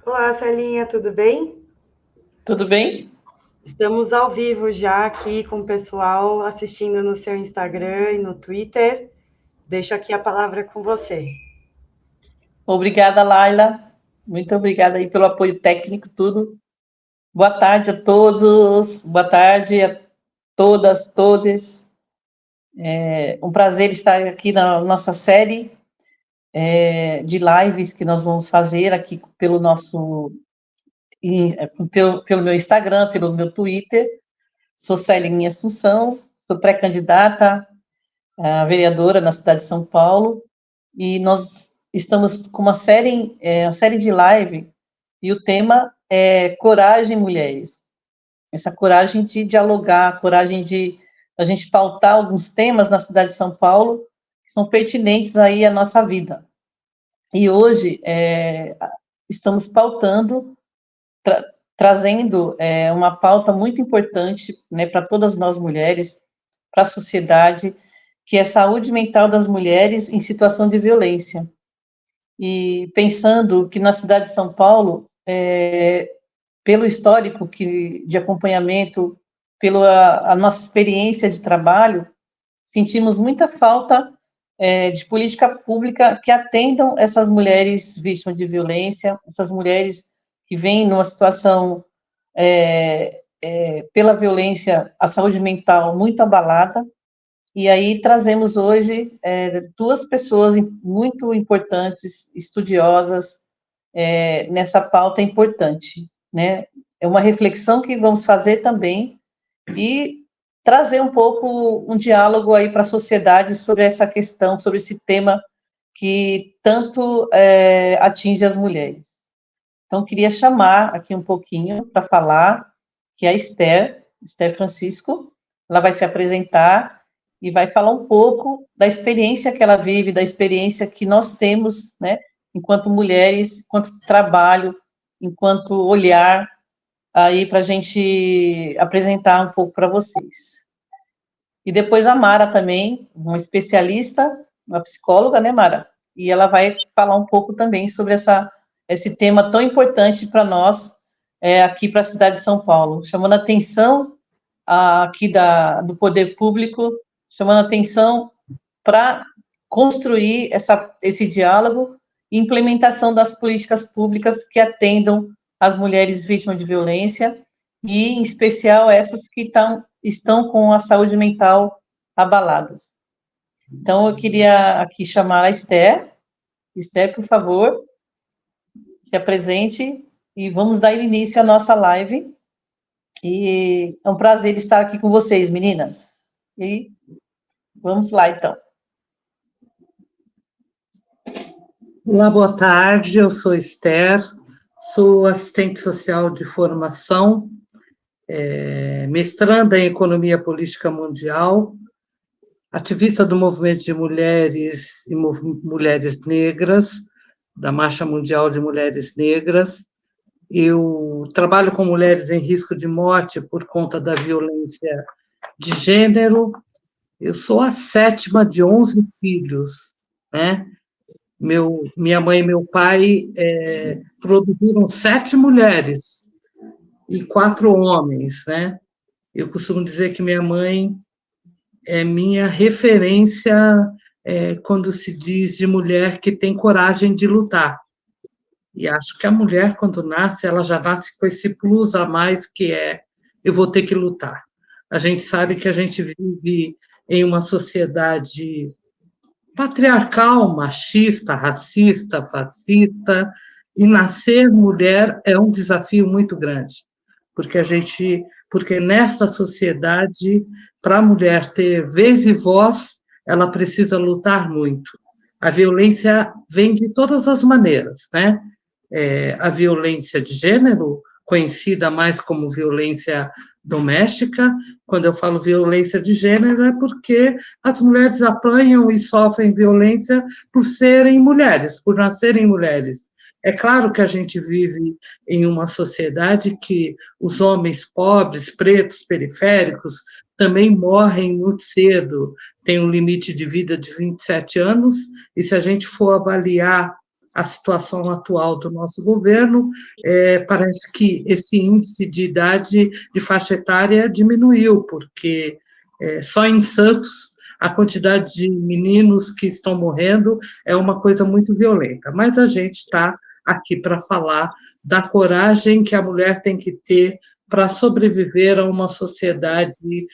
Olá, Celinha, tudo bem? Tudo bem? Estamos ao vivo já aqui com o pessoal assistindo no seu Instagram e no Twitter. Deixo aqui a palavra com você. Obrigada, Laila. Muito obrigada aí pelo apoio técnico, tudo. Boa tarde a todos, boa tarde a todas, todes. É um prazer estar aqui na nossa série de lives que nós vamos fazer aqui pelo meu Instagram, pelo meu Twitter. Sou Celinha Assunção, sou pré-candidata a vereadora na cidade de São Paulo, e nós estamos com uma série de live, e o tema é Coragem, Mulheres. Essa coragem de dialogar, coragem de a gente pautar alguns temas na cidade de São Paulo que são pertinentes aí à nossa vida. E hoje estamos pautando, trazendo uma pauta muito importante, né, para todas nós mulheres, para a sociedade, que é a saúde mental das mulheres em situação de violência. E pensando que na cidade de São Paulo, pelo histórico de acompanhamento, pela a nossa experiência de trabalho, sentimos muita falta de política pública que atendam essas mulheres vítimas de violência, essas mulheres que vêm numa situação pela violência, a saúde mental muito abalada. E aí trazemos hoje duas pessoas muito importantes, estudiosas, nessa pauta importante, né? É uma reflexão que vamos fazer também e trazer um pouco um diálogo aí para a sociedade sobre essa questão, sobre esse tema que tanto atinge as mulheres. Então, queria chamar aqui um pouquinho para falar, que é a Esther Francisco. Ela vai se apresentar e vai falar um pouco da experiência que ela vive, da experiência que nós temos, né, enquanto mulheres, enquanto trabalho, enquanto olhar, aí para a gente apresentar um pouco para vocês. E depois a Mara também, uma especialista, uma psicóloga, né, Mara? E ela vai falar um pouco também sobre esse tema tão importante para nós, aqui para a cidade de São Paulo, chamando a atenção aqui do poder público, chamando a atenção para construir esse diálogo e implementação das políticas públicas que atendam as mulheres vítimas de violência, e, em especial, essas que estão com a saúde mental abaladas. Então, eu queria aqui chamar a Esther. Esther, por favor, se apresente e vamos dar início à nossa live. E é um prazer estar aqui com vocês, meninas. E vamos lá, então. Olá, boa tarde, eu sou Esther, sou assistente social de formação, mestranda em Economia Política Mundial, ativista do movimento de mulheres e mulheres negras, da Marcha Mundial de Mulheres Negras. Eu trabalho com mulheres em risco de morte por conta da violência de gênero. Eu sou a sétima de 11 filhos, né? Minha mãe e meu pai produziram 7 mulheres e 4 homens, né? Eu costumo dizer que minha mãe é minha referência quando se diz de mulher que tem coragem de lutar. E acho que a mulher, quando nasce, ela já nasce com esse plus a mais que é eu vou ter que lutar. A gente sabe que a gente vive em uma sociedade patriarcal, machista, racista, fascista, e nascer mulher é um desafio muito grande, porque nesta sociedade, para a mulher ter vez e voz, ela precisa lutar muito. A violência vem de todas as maneiras, né? A violência de gênero, conhecida mais como violência doméstica. Quando eu falo violência de gênero, é porque as mulheres apanham e sofrem violência por serem mulheres, por nascerem mulheres. É claro que a gente vive em uma sociedade que os homens pobres, pretos, periféricos, também morrem muito cedo, tem um limite de vida de 27 anos, e se a gente for avaliar a situação atual do nosso governo, parece que esse índice de idade, de faixa etária, diminuiu, porque só em Santos a quantidade de meninos que estão morrendo é uma coisa muito violenta. Mas a gente está aqui para falar da coragem que a mulher tem que ter para sobreviver a uma sociedade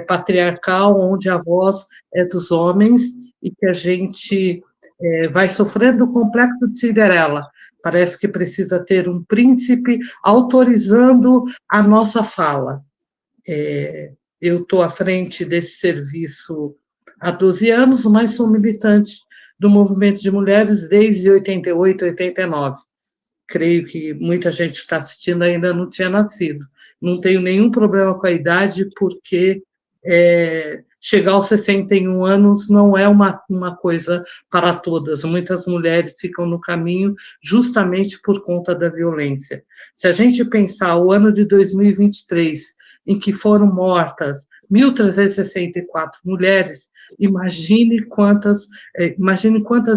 patriarcal, onde a voz é dos homens, e que a gente vai sofrendo o complexo de Cinderela. Parece que precisa ter um príncipe autorizando a nossa fala. Eu estou à frente desse serviço há 12 anos, mas sou militante do movimento de mulheres desde 88, 89. Creio que muita gente que está assistindo ainda não tinha nascido. Não tenho nenhum problema com a idade, porque chegar aos 61 anos não é uma coisa para todas. Muitas mulheres ficam no caminho justamente por conta da violência. Se a gente pensar o ano de 2023, em que foram mortas 1.364 mulheres, imagine quantas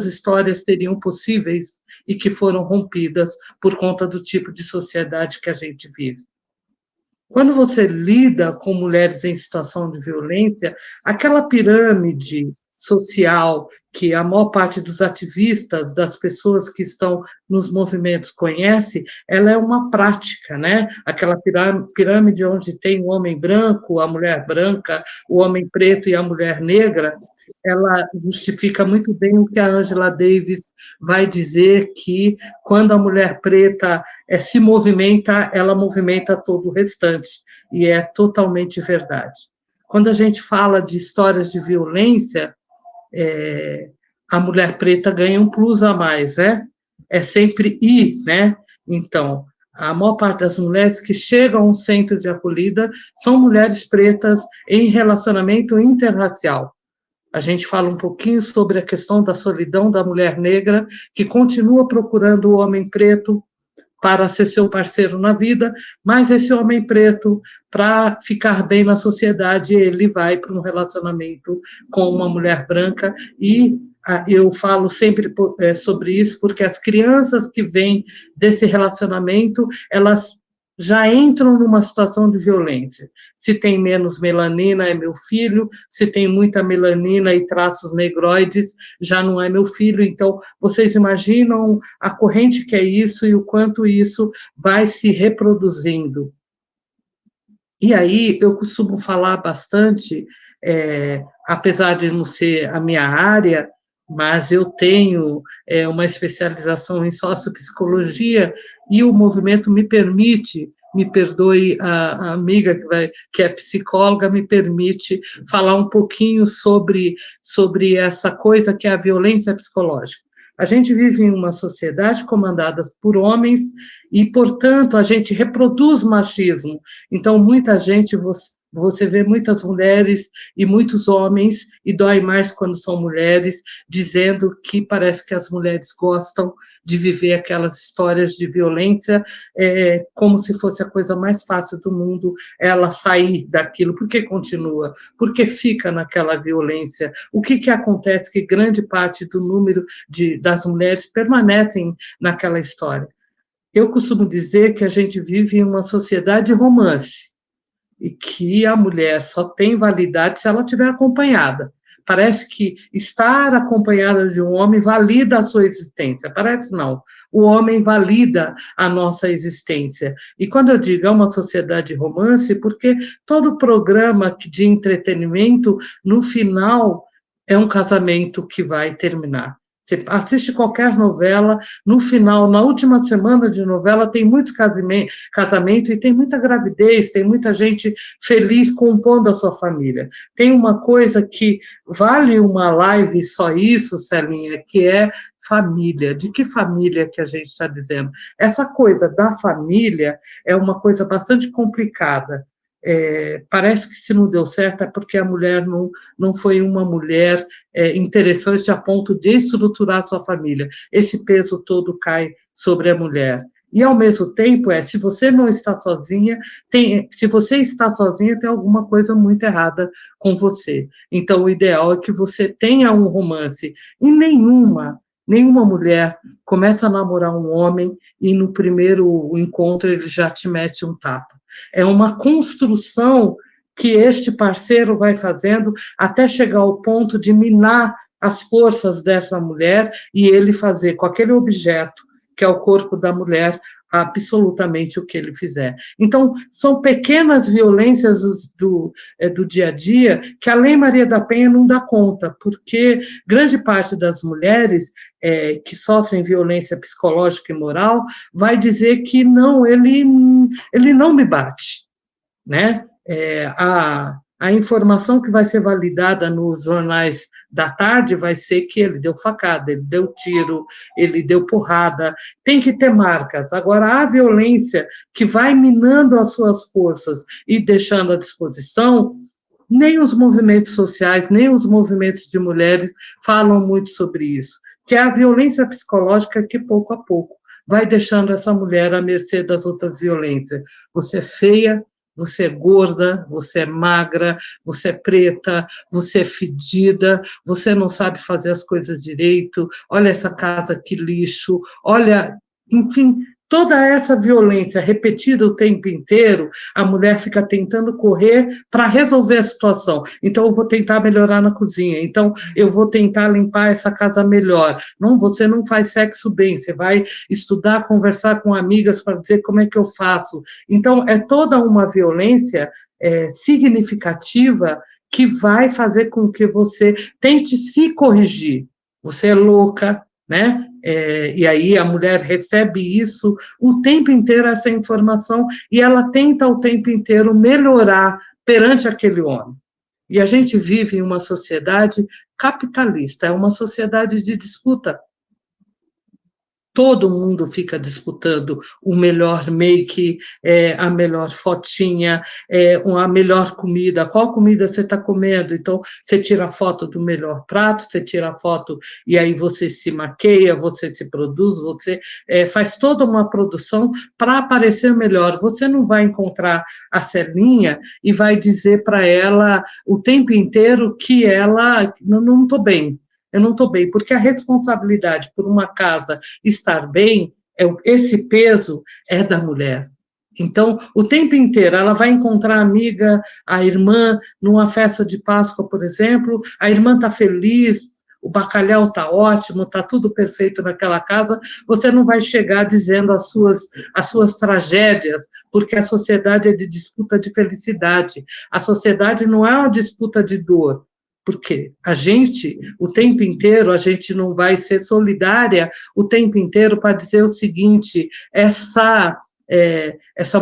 histórias seriam possíveis e que foram rompidas por conta do tipo de sociedade que a gente vive. Quando você lida com mulheres em situação de violência, aquela pirâmide social que a maior parte dos ativistas, das pessoas que estão nos movimentos conhece, ela é uma prática, né? Aquela pirâmide onde tem o homem branco, a mulher branca, o homem preto e a mulher negra, ela justifica muito bem o que a Angela Davis vai dizer, que quando a mulher preta se movimenta, ela movimenta todo o restante, e é totalmente verdade. Quando a gente fala de histórias de violência, a mulher preta ganha um plus a mais, né? É sempre I, né? Então, a maior parte das mulheres que chegam a um centro de acolhida são mulheres pretas em relacionamento interracial. A gente fala um pouquinho sobre a questão da solidão da mulher negra, que continua procurando o homem preto para ser seu parceiro na vida, mas esse homem preto, para ficar bem na sociedade, ele vai para um relacionamento com uma mulher branca, e eu falo sempre sobre isso, porque as crianças que vêm desse relacionamento, elas já entram numa situação de violência. Se tem menos melanina, é meu filho. Se tem muita melanina e traços negroides, já não é meu filho. Então, vocês imaginam a corrente que é isso e o quanto isso vai se reproduzindo. E aí, eu costumo falar bastante, apesar de não ser a minha área, mas eu tenho uma especialização em sociopsicologia, e o movimento me permite, me perdoe a amiga que é psicóloga, me permite falar um pouquinho sobre essa coisa que é a violência psicológica. A gente vive em uma sociedade comandada por homens e, portanto, a gente reproduz machismo. Então, muita gente, você vê muitas mulheres e muitos homens, e dói mais quando são mulheres, dizendo que parece que as mulheres gostam de viver aquelas histórias de violência, como se fosse a coisa mais fácil do mundo, ela sair daquilo. Por que continua? Porque fica naquela violência. O que acontece? Que grande parte do número das mulheres permanecem naquela história. Eu costumo dizer que a gente vive em uma sociedade de romance, e que a mulher só tem validade se ela estiver acompanhada. Parece que estar acompanhada de um homem valida a sua existência. Parece não. O homem valida a nossa existência. E quando eu digo é uma sociedade de romance, porque todo programa de entretenimento, no final, é um casamento que vai terminar. Você assiste qualquer novela, no final, na última semana de novela, tem muitos casamentos e tem muita gravidez, tem muita gente feliz compondo a sua família. Tem uma coisa que vale uma live só isso, Celinha, que é família. De que família que a gente está dizendo? Essa coisa da família é uma coisa bastante complicada. Parece que se não deu certo é porque a mulher não foi uma mulher interessante a ponto de estruturar a sua família. Esse peso todo cai sobre a mulher. E, ao mesmo tempo, se você não está sozinha, se você está sozinha, tem alguma coisa muito errada com você. Então, o ideal é que você tenha um romance. Em Nenhuma mulher começa a namorar um homem e no primeiro encontro ele já te mete um tapa. É uma construção que este parceiro vai fazendo até chegar ao ponto de minar as forças dessa mulher e ele fazer com aquele objeto, que é o corpo da mulher, absolutamente o que ele fizer. Então, são pequenas violências do dia a dia que a Lei Maria da Penha não dá conta, porque grande parte das mulheres que sofrem violência psicológica e moral vai dizer que não, ele não me bate, né? A informação que vai ser validada nos jornais da tarde vai ser que ele deu facada, ele deu tiro, ele deu porrada, tem que ter marcas. Agora, a violência que vai minando as suas forças e deixando à disposição, nem os movimentos sociais, nem os movimentos de mulheres falam muito sobre isso, que é a violência psicológica que, pouco a pouco, vai deixando essa mulher à mercê das outras violências. Você é feia, você é gorda, você é magra, você é preta, você é fedida, você não sabe fazer as coisas direito, olha essa casa que lixo, olha, enfim, toda essa violência repetida o tempo inteiro, a mulher fica tentando correr para resolver a situação. Então, eu vou tentar melhorar na cozinha, então, eu vou tentar limpar essa casa melhor. Não, você não faz sexo bem, você vai estudar, conversar com amigas para dizer como é que eu faço. Então, é toda uma violência significativa que vai fazer com que você tente se corrigir. Você é louca, né? E aí a mulher recebe isso o tempo inteiro, essa informação, e ela tenta o tempo inteiro melhorar perante aquele homem. E a gente vive em uma sociedade capitalista, é uma sociedade de disputa. Todo mundo fica disputando o melhor make, a melhor fotinha, a melhor comida, qual comida você está comendo. Então, você tira a foto do melhor prato, você tira a foto e aí você se maqueia, você se produz, você faz toda uma produção para aparecer melhor. Você não vai encontrar a Celinha e vai dizer para ela o tempo inteiro que ela não estou bem. Eu não estou bem, porque a responsabilidade por uma casa estar bem, esse peso é da mulher. Então, o tempo inteiro, ela vai encontrar a amiga, a irmã, numa festa de Páscoa, por exemplo, a irmã está feliz, o bacalhau está ótimo, está tudo perfeito naquela casa, você não vai chegar dizendo as suas tragédias, porque a sociedade é de disputa de felicidade. A sociedade não é uma disputa de dor, porque a gente, o tempo inteiro, a gente não vai ser solidária o tempo inteiro para dizer o seguinte, essa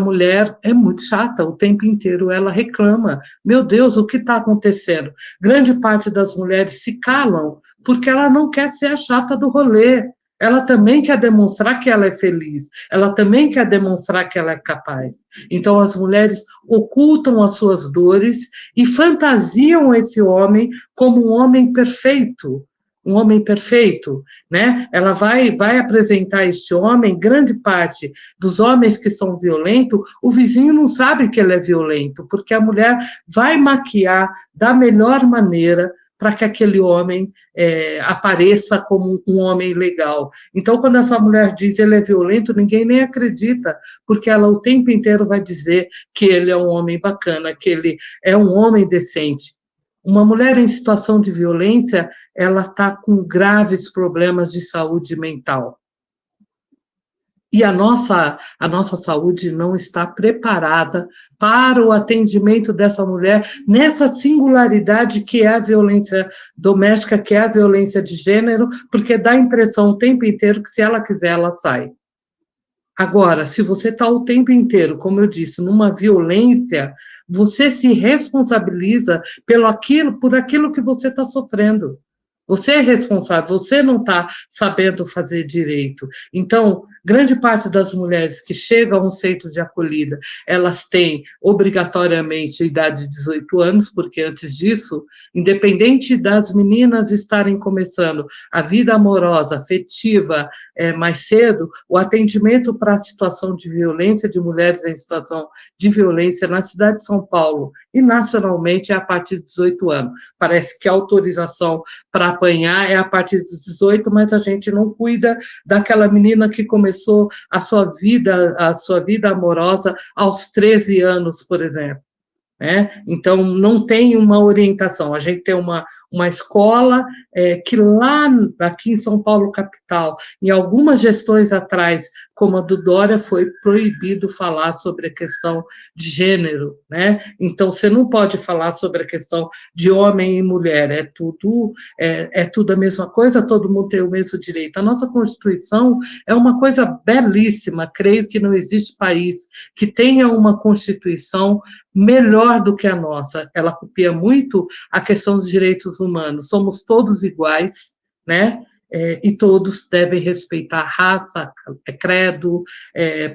mulher é muito chata, o tempo inteiro ela reclama, meu Deus, o que está acontecendo? Grande parte das mulheres se calam, porque ela não quer ser a chata do rolê, ela também quer demonstrar que ela é feliz, ela também quer demonstrar que ela é capaz. Então, as mulheres ocultam as suas dores e fantasiam esse homem como um homem perfeito, né? Ela vai apresentar este homem, grande parte dos homens que são violentos, o vizinho não sabe que ele é violento, porque a mulher vai maquiar da melhor maneira para que aquele homem apareça como um homem legal. Então, quando essa mulher diz ele é violento, ninguém nem acredita, porque ela o tempo inteiro vai dizer que ele é um homem bacana, que ele é um homem decente. Uma mulher em situação de violência, ela está com graves problemas de saúde mental. E a nossa saúde não está preparada para o atendimento dessa mulher nessa singularidade que é a violência doméstica, que é a violência de gênero, porque dá a impressão o tempo inteiro que se ela quiser, ela sai. Agora, se você está o tempo inteiro, como eu disse, numa violência, você se responsabiliza por aquilo que você está sofrendo. Você é responsável, você não está sabendo fazer direito. Então, grande parte das mulheres que chegam a um centro de acolhida, elas têm obrigatoriamente idade de 18 anos, porque antes disso, independente das meninas estarem começando a vida amorosa, afetiva, mais cedo, o atendimento para a situação de violência de mulheres em situação de violência na cidade de São Paulo e nacionalmente é a partir de 18 anos. Parece que a autorização para apanhar é a partir dos 18, mas a gente não cuida daquela menina que começou a sua vida amorosa aos 13 anos, por exemplo. Né? Então, não tem uma orientação. A gente tem uma escola que lá, aqui em São Paulo, capital, em algumas gestões atrás, como a do Dória, foi proibido falar sobre a questão de gênero, né? Então, você não pode falar sobre a questão de homem e mulher, é tudo a mesma coisa, todo mundo tem o mesmo direito. A nossa Constituição é uma coisa belíssima, creio que não existe país que tenha uma Constituição melhor do que a nossa. Ela copia muito a questão dos direitos humanos. Somos todos iguais, né? E todos devem respeitar raça, credo,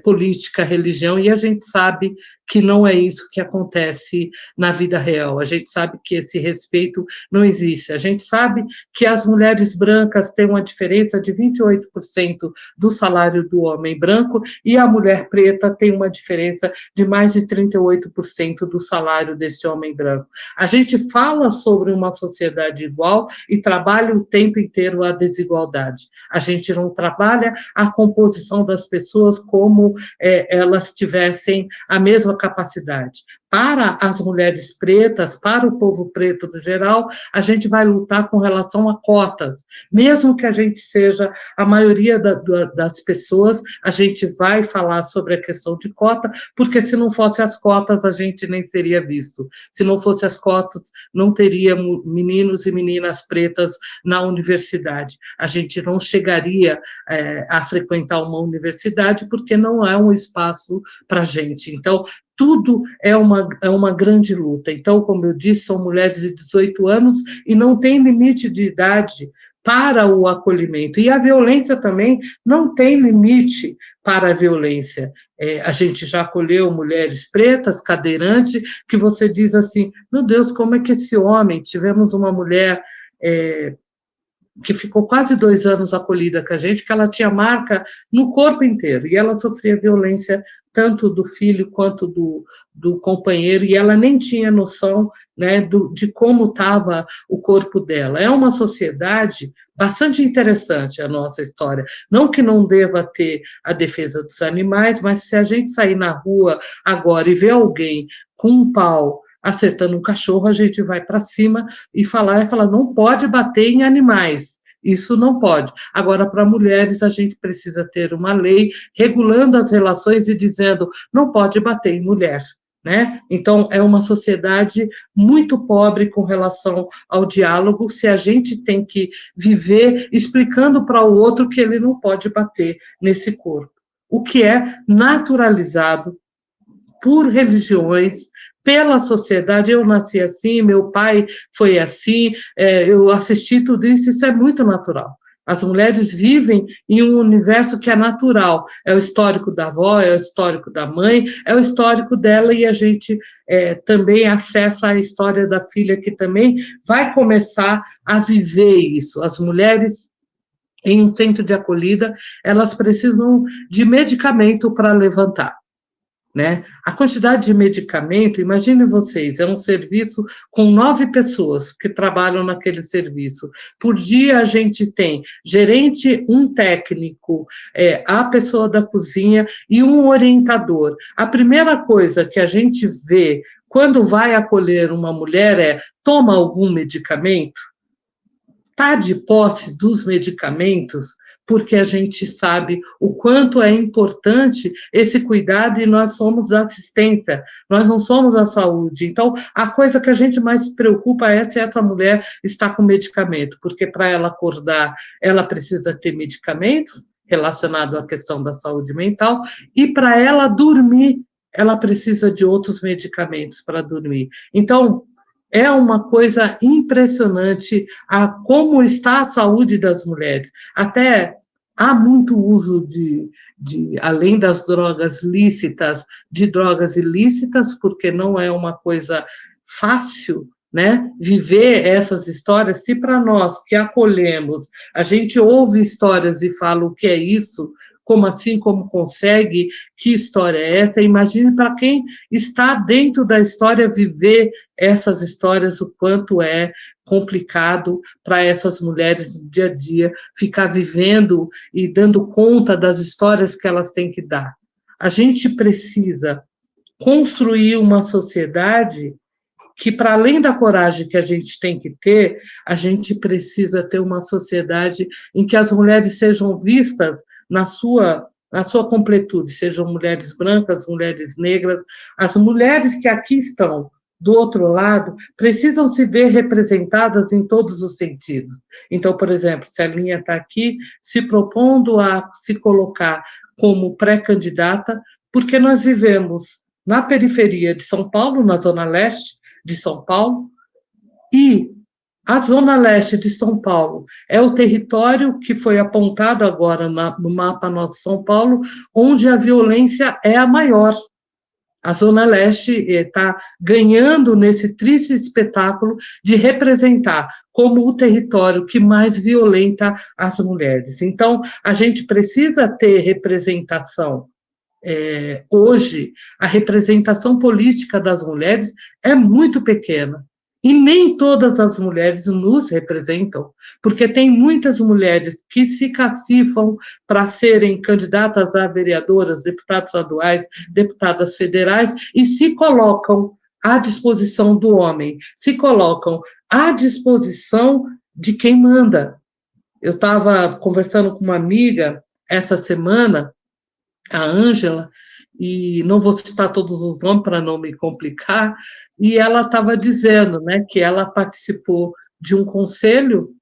política, religião, e a gente sabe que não é isso que acontece na vida real. A gente sabe que esse respeito não existe. A gente sabe que as mulheres brancas têm uma diferença de 28% do salário do homem branco e a mulher preta tem uma diferença de mais de 38% do salário desse homem branco. A gente fala sobre uma sociedade igual e trabalha o tempo inteiro a desigualdade. A gente não trabalha a composição das pessoas como elas tivessem a mesma capacidade. Para as mulheres pretas, para o povo preto no geral, a gente vai lutar com relação a cotas. Mesmo que a gente seja a maioria das pessoas, a gente vai falar sobre a questão de cota, porque se não fosse as cotas, a gente nem seria visto. Se não fosse as cotas, não teria meninos e meninas pretas na universidade. A gente não chegaria a frequentar uma universidade, porque não é um espaço para a gente. Então, tudo é uma grande luta. Então, como eu disse, são mulheres de 18 anos e não tem limite de idade para o acolhimento. E a violência também não tem limite para a violência. A gente já acolheu mulheres pretas, cadeirantes, que você diz assim, meu Deus, como é que esse homem... Tivemos uma mulher... que ficou quase 2 anos acolhida com a gente, que ela tinha marca no corpo inteiro, e ela sofria violência tanto do filho quanto do companheiro, e ela nem tinha noção, né, de como estava o corpo dela. É uma sociedade bastante interessante a nossa história, não que não deva ter a defesa dos animais, mas se a gente sair na rua agora e ver alguém com um pau acertando um cachorro, a gente vai para cima e falar, não pode bater em animais, isso não pode. Agora, para mulheres, a gente precisa ter uma lei regulando as relações e dizendo, não pode bater em mulher, né? Então, é uma sociedade muito pobre com relação ao diálogo, se a gente tem que viver explicando para o outro que ele não pode bater nesse corpo, o que é naturalizado por religiões, pela sociedade. Eu nasci assim, meu pai foi assim, eu assisti tudo isso, isso é muito natural. As mulheres vivem em um universo que é natural, é o histórico da avó, é o histórico da mãe, é o histórico dela, e a gente também acessa a história da filha, que também vai começar a viver isso. As mulheres em um centro de acolhida, elas precisam de medicamento para levantar, né? A quantidade de medicamento, imaginem vocês, é um serviço com 9 pessoas que trabalham naquele serviço. Por dia a gente tem gerente, um técnico, a pessoa da cozinha e um orientador. A primeira coisa que a gente vê quando vai acolher uma mulher é, toma algum medicamento? Está de posse dos medicamentos? Porque a gente sabe o quanto é importante esse cuidado, e nós somos a assistência, nós não somos a saúde. Então, a coisa que a gente mais se preocupa é se essa mulher está com medicamento, porque para ela acordar, ela precisa ter medicamentos relacionados à questão da saúde mental, e para ela dormir, ela precisa de outros medicamentos para dormir. Então, é uma coisa impressionante a como está a saúde das mulheres. Até há muito uso além das drogas lícitas, de drogas ilícitas, porque não é uma coisa fácil, né, viver essas histórias. Se para nós que acolhemos, a gente ouve histórias e fala o que é isso, como assim, como consegue, que história é essa? Imagine para quem está dentro da história viver essas histórias, o quanto é complicado para essas mulheres no dia a dia ficar vivendo e dando conta das histórias que elas têm que dar. A gente precisa construir uma sociedade que, para além da coragem que a gente tem que ter, a gente precisa ter uma sociedade em que as mulheres sejam vistas na sua completude, sejam mulheres brancas, mulheres negras, as mulheres que aqui estão do outro lado precisam se ver representadas em todos os sentidos. Então, por exemplo, Celinha está aqui se propondo a se colocar como pré-candidata, porque nós vivemos na periferia de São Paulo, na Zona Leste de São Paulo, e a Zona Leste de São Paulo é o território que foi apontado agora no mapa Nosso São Paulo, onde a violência é a maior. A Zona Leste está ganhando nesse triste espetáculo de representar como o território que mais violenta as mulheres. Então, a gente precisa ter representação. Hoje, a representação política das mulheres é muito pequena. E nem todas as mulheres nos representam, porque tem muitas mulheres que se cacifam para serem candidatas a vereadoras, deputadas estaduais, deputadas federais, e se colocam à disposição do homem, se colocam à disposição de quem manda. Eu estava conversando com uma amiga essa semana, a Ângela, e não vou citar todos os nomes para não me complicar, e ela estava dizendo, né, que ela participou de um conselho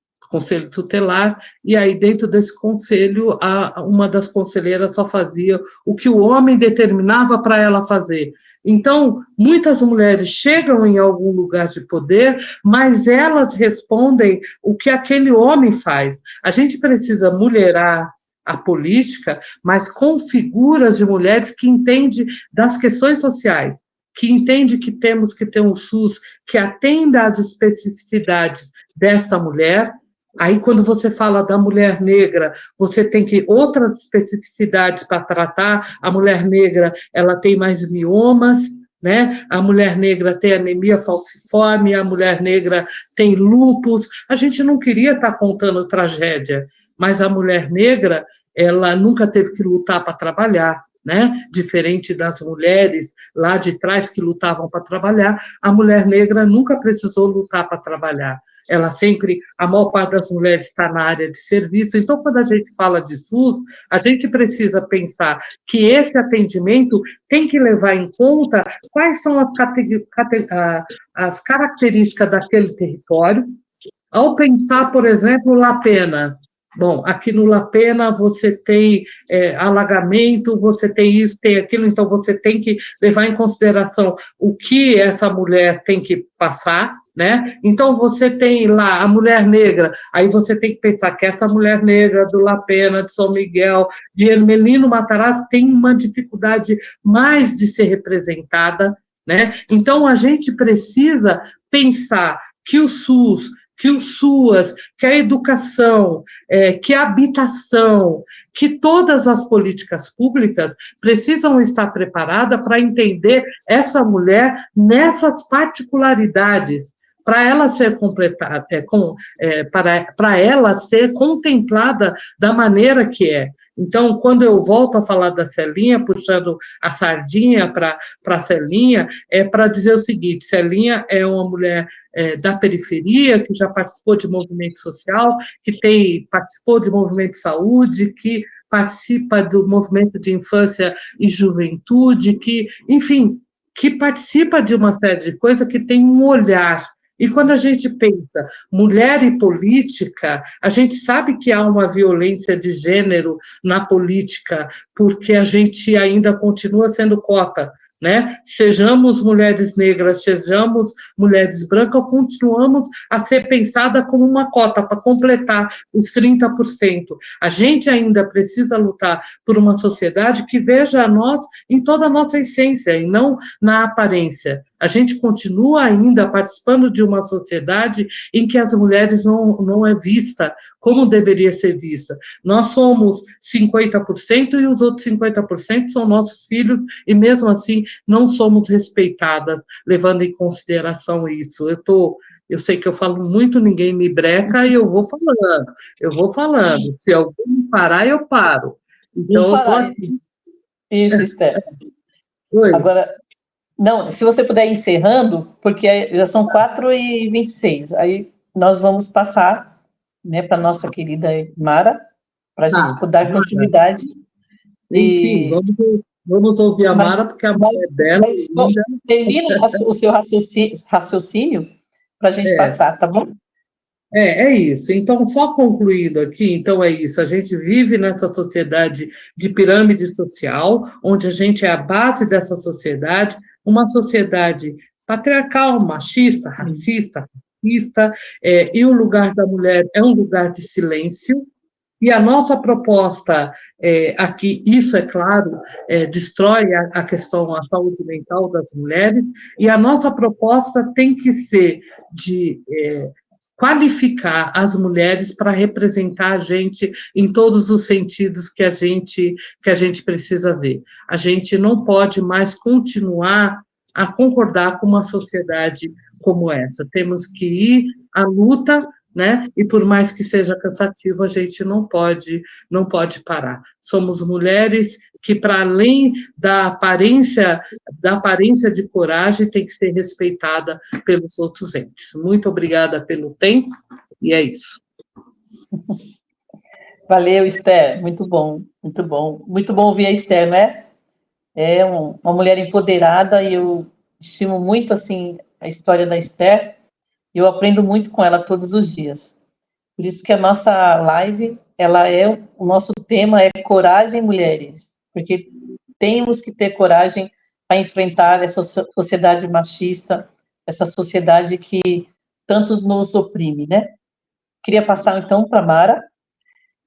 tutelar, e aí dentro desse conselho, uma das conselheiras só fazia o que o homem determinava para ela fazer. Então, muitas mulheres chegam em algum lugar de poder, mas elas respondem o que aquele homem faz. A gente precisa mulherar a política, mas com figuras de mulheres que entendem das questões sociais, que entende que temos que ter um SUS que atenda às especificidades dessa mulher. Aí, quando você fala da mulher negra, você tem que outras especificidades para tratar. A mulher negra, ela tem mais miomas, né? A mulher negra tem anemia falciforme, a mulher negra tem lúpus. A gente não queria estar contando tragédia, mas a mulher negra, ela nunca teve que lutar para trabalhar, né? Diferente das mulheres lá de trás que lutavam para trabalhar, a mulher negra nunca precisou lutar para trabalhar. Ela sempre, a maior parte das mulheres está na área de serviço. Então, quando a gente fala de SUS, a gente precisa pensar que esse atendimento tem que levar em conta quais são as características daquele território. Ao pensar, por exemplo, Lapena. Bom, aqui no Lapena você tem alagamento, você tem isso, tem aquilo, então você tem que levar em consideração o que essa mulher tem que passar, né? Então você tem lá a mulher negra, aí você tem que pensar que essa mulher negra do Lapena, de São Miguel, de Hermelino Matarazzo tem uma dificuldade mais de ser representada, né? Então a gente precisa pensar que o SUS, que o SUAS, que a educação, que a habitação, que todas as políticas públicas precisam estar preparadas para entender essa mulher nessas particularidades, para ela ser completada, para ela ser contemplada da maneira que é. Então, quando eu volto a falar da Celinha, puxando a sardinha para a Celinha, é para dizer o seguinte: Celinha é uma mulher da periferia, que já participou de movimento social, que participou de movimento de saúde, que participa do movimento de infância e juventude, que, enfim, que participa de uma série de coisas, que tem um olhar. E quando a gente pensa mulher e política, a gente sabe que há uma violência de gênero na política, porque a gente ainda continua sendo cota, né? Sejamos mulheres negras, sejamos mulheres brancas, continuamos a ser pensada como uma cota para completar os 30%. A gente ainda precisa lutar por uma sociedade que veja a nós em toda a nossa essência e não na aparência. A gente continua ainda participando de uma sociedade em que as mulheres não é vista como deveria ser vista. Nós somos 50% e os outros 50% são nossos filhos e, mesmo assim, não somos respeitadas, levando em consideração isso. Eu estou Eu sei que eu falo muito, ninguém me breca, e eu vou falando. Se alguém me parar, eu paro. Não Então, eu estou parar. aqui. Isso, Esther. Oi. Agora, não, se você puder ir encerrando, porque já são 4h26, aí nós vamos passar, né, para a nossa querida Mara, para a gente Tá, dar continuidade. sim, vamos ouvir a Mara, porque a Mara é bela ainda. Termina o seu raciocínio para a gente passar, tá bom? É isso. Então, só concluindo aqui, então é isso. A gente vive nessa sociedade de pirâmide social, onde a gente é a base dessa sociedade, uma sociedade patriarcal, machista, racista, e o lugar da mulher é um lugar de silêncio. E a nossa proposta aqui, isso é claro, destrói a questão, a saúde mental das mulheres, e a nossa proposta tem que ser de qualificar as mulheres para representar a gente em todos os sentidos que a gente precisa ver. A gente não pode mais continuar a concordar com uma sociedade como essa. Temos que ir à luta, né? E por mais que seja cansativo, a gente não pode parar. Somos mulheres que, para além da aparência de coragem, tem que ser respeitada pelos outros entes. Muito obrigada pelo tempo, e é isso. Valeu, Esther, muito bom, muito bom. Muito bom ouvir a Esther, né? É uma mulher empoderada e eu estimo muito, assim, a história da Esther. Eu aprendo muito com ela todos os dias. Por isso que a nossa live, o nosso tema é Coragem, Mulheres, porque temos que ter coragem para enfrentar essa sociedade machista, essa sociedade que tanto nos oprime, né? Queria passar, então, para a Mara,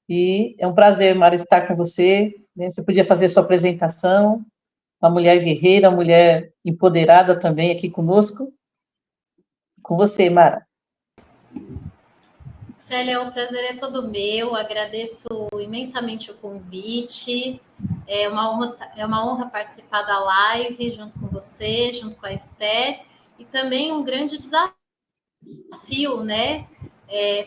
e é um prazer, Mara, estar com você, né? Você podia fazer sua apresentação, uma mulher guerreira, uma mulher empoderada também aqui conosco. Com você, Mara. Célia, o prazer é todo meu, agradeço imensamente o convite, é uma honra participar da live junto com você, junto com a Esther, e também um grande desafio, né?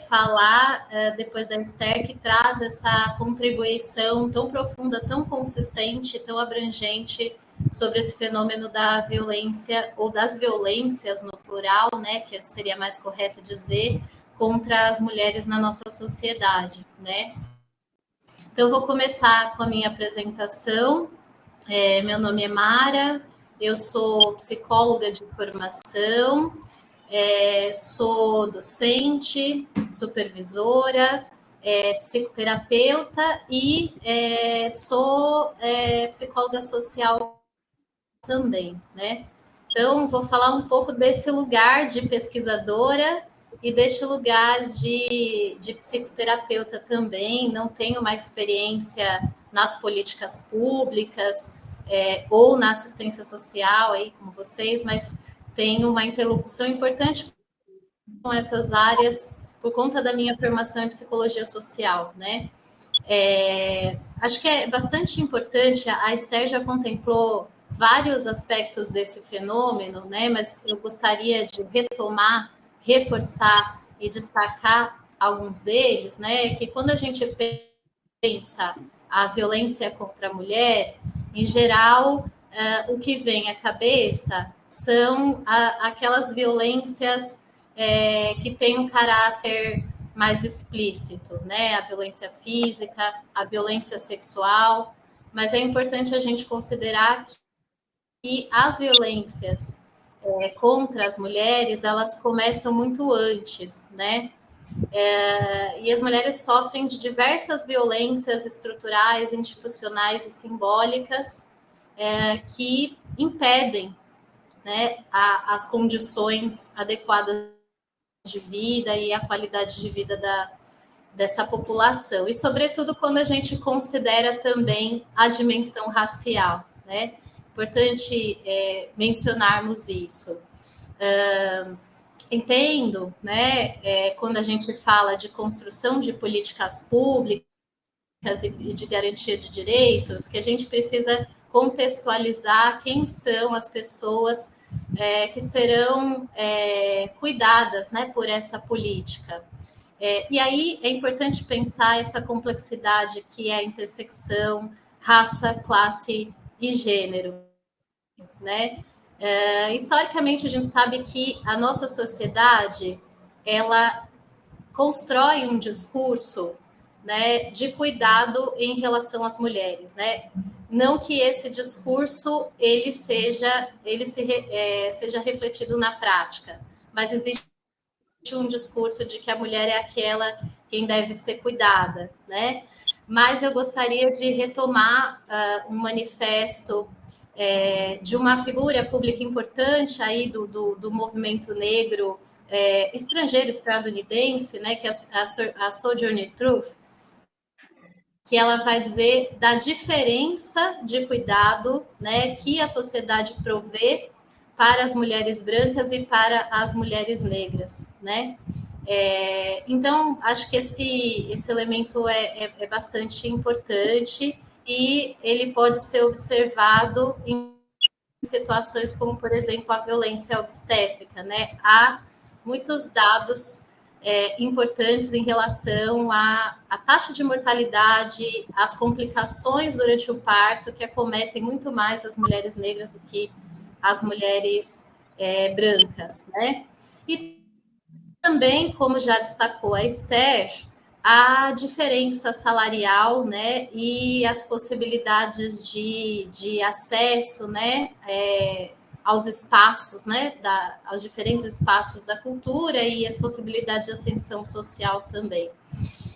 Falar depois da Esther, que traz essa contribuição tão profunda, tão consistente, tão abrangente sobre esse fenômeno da violência, ou das violências no plural, né? Que seria mais correto dizer, contra as mulheres na nossa sociedade, né? Então, eu vou começar com a minha apresentação. Meu nome é Mara, eu sou psicóloga de formação, sou docente, supervisora, psicoterapeuta e sou psicóloga social também, né? Então, vou falar um pouco desse lugar de pesquisadora e deste lugar de psicoterapeuta também. Não tenho uma experiência nas políticas públicas ou na assistência social, aí, como vocês, mas tenho uma interlocução importante com essas áreas por conta da minha formação em psicologia social, né? Acho que é bastante importante, a Esther já contemplou vários aspectos desse fenômeno, né? Mas eu gostaria de retomar, reforçar e destacar alguns deles, né? Que quando a gente pensa a violência contra a mulher, em geral, o que vem à cabeça são aquelas violências que têm um caráter mais explícito, né? A violência física, a violência sexual, mas é importante a gente considerar que as violências contra as mulheres, elas começam muito antes, né? E as mulheres sofrem de diversas violências estruturais, institucionais e simbólicas que impedem, né, as condições adequadas de vida e a qualidade de vida dessa população. E, sobretudo, quando a gente considera também a dimensão racial, né? Importante mencionarmos isso. Entendo, né, quando a gente fala de construção de políticas públicas e de garantia de direitos, que a gente precisa contextualizar quem são as pessoas que serão cuidadas, né, por essa política. E aí é importante pensar essa complexidade que é a intersecção, raça, classe e gênero, né? Historicamente, a gente sabe que a nossa sociedade, ela constrói um discurso, né, de cuidado em relação às mulheres, né? Não que esse discurso seja refletido na prática, mas existe um discurso de que a mulher é aquela quem deve ser cuidada, né? Mas eu gostaria de retomar um manifesto de uma figura pública importante aí do movimento negro estrangeiro, estadunidense, né, que é a Sojourner Truth, que ela vai dizer da diferença de cuidado, né, que a sociedade provê para as mulheres brancas e para as mulheres negras, né? Então, acho que esse elemento é bastante importante e ele pode ser observado em situações como, por exemplo, a violência obstétrica, né? Há muitos dados importantes em relação à taxa de mortalidade, às complicações durante o parto, que acometem muito mais as mulheres negras do que as mulheres brancas, né? E também, como já destacou a Esther, a diferença salarial, né, e as possibilidades de acesso, né, aos espaços, né, aos diferentes espaços da cultura e as possibilidades de ascensão social também.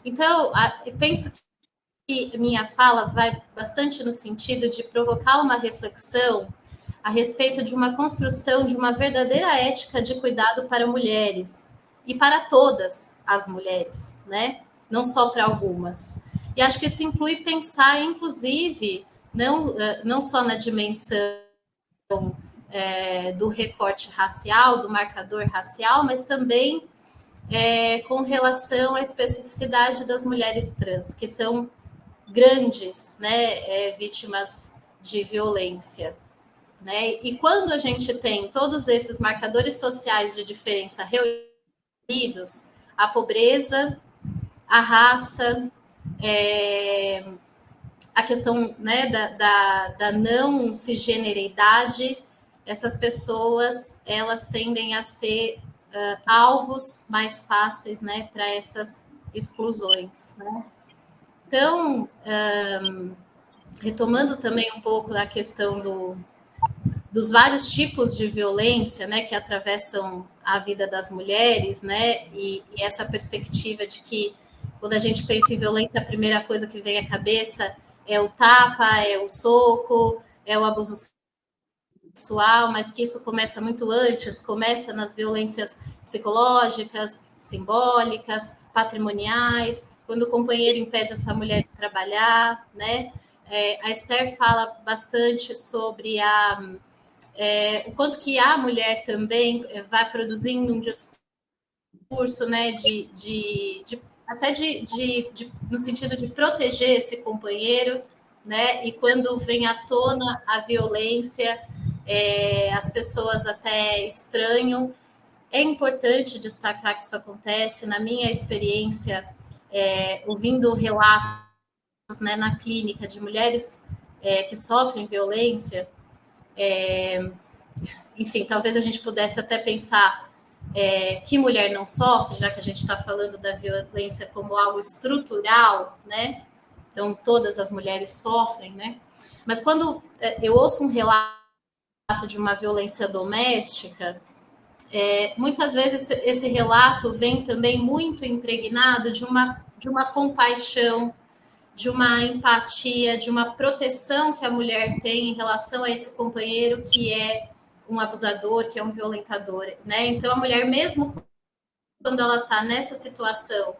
Então, eu penso que minha fala vai bastante no sentido de provocar uma reflexão a respeito de uma construção de uma verdadeira ética de cuidado para mulheres e para todas as mulheres, né? Não só para algumas. E acho que isso inclui pensar, inclusive, não só na dimensão do recorte racial, do marcador racial, mas também com relação à especificidade das mulheres trans, que são grandes, né, vítimas de violência. Né? E quando a gente tem todos esses marcadores sociais de diferença reunidos, a pobreza, a raça, a questão, né, da não cisgeneridade, essas pessoas elas tendem a ser alvos mais fáceis, né, para essas exclusões. Né? Então, retomando também um pouco da questão dos vários tipos de violência, né, que atravessam a vida das mulheres, né, e essa perspectiva de que quando a gente pensa em violência, a primeira coisa que vem à cabeça é o tapa, é o soco, é o abuso sexual, mas que isso começa muito antes, começa nas violências psicológicas, simbólicas, patrimoniais, quando o companheiro impede essa mulher de trabalhar, né? A Esther fala bastante sobre o quanto que a mulher também vai produzindo um discurso, né, até no sentido de proteger esse companheiro, né, e quando vem à tona a violência, as pessoas até estranham. É importante destacar que isso acontece. Na minha experiência, ouvindo relatos, né, na clínica de mulheres que sofrem violência, enfim, talvez a gente pudesse até pensar que mulher não sofre, já que a gente está falando da violência como algo estrutural, né? Então, todas as mulheres sofrem, né? Mas quando eu ouço um relato de uma violência doméstica, muitas vezes esse relato vem também muito impregnado de uma compaixão, de uma empatia, de uma proteção que a mulher tem em relação a esse companheiro que é um abusador, que é um violentador, né? Então, a mulher, mesmo quando ela está nessa situação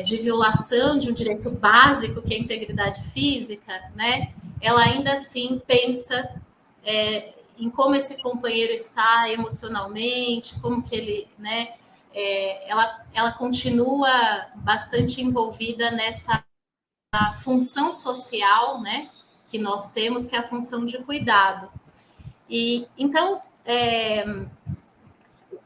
de violação de um direito básico, que é a integridade física, né? Ela ainda assim pensa em como esse companheiro está emocionalmente, como que ele, né? Ela continua bastante envolvida nessa função social, né? Que nós temos, que é a função de cuidado. E então,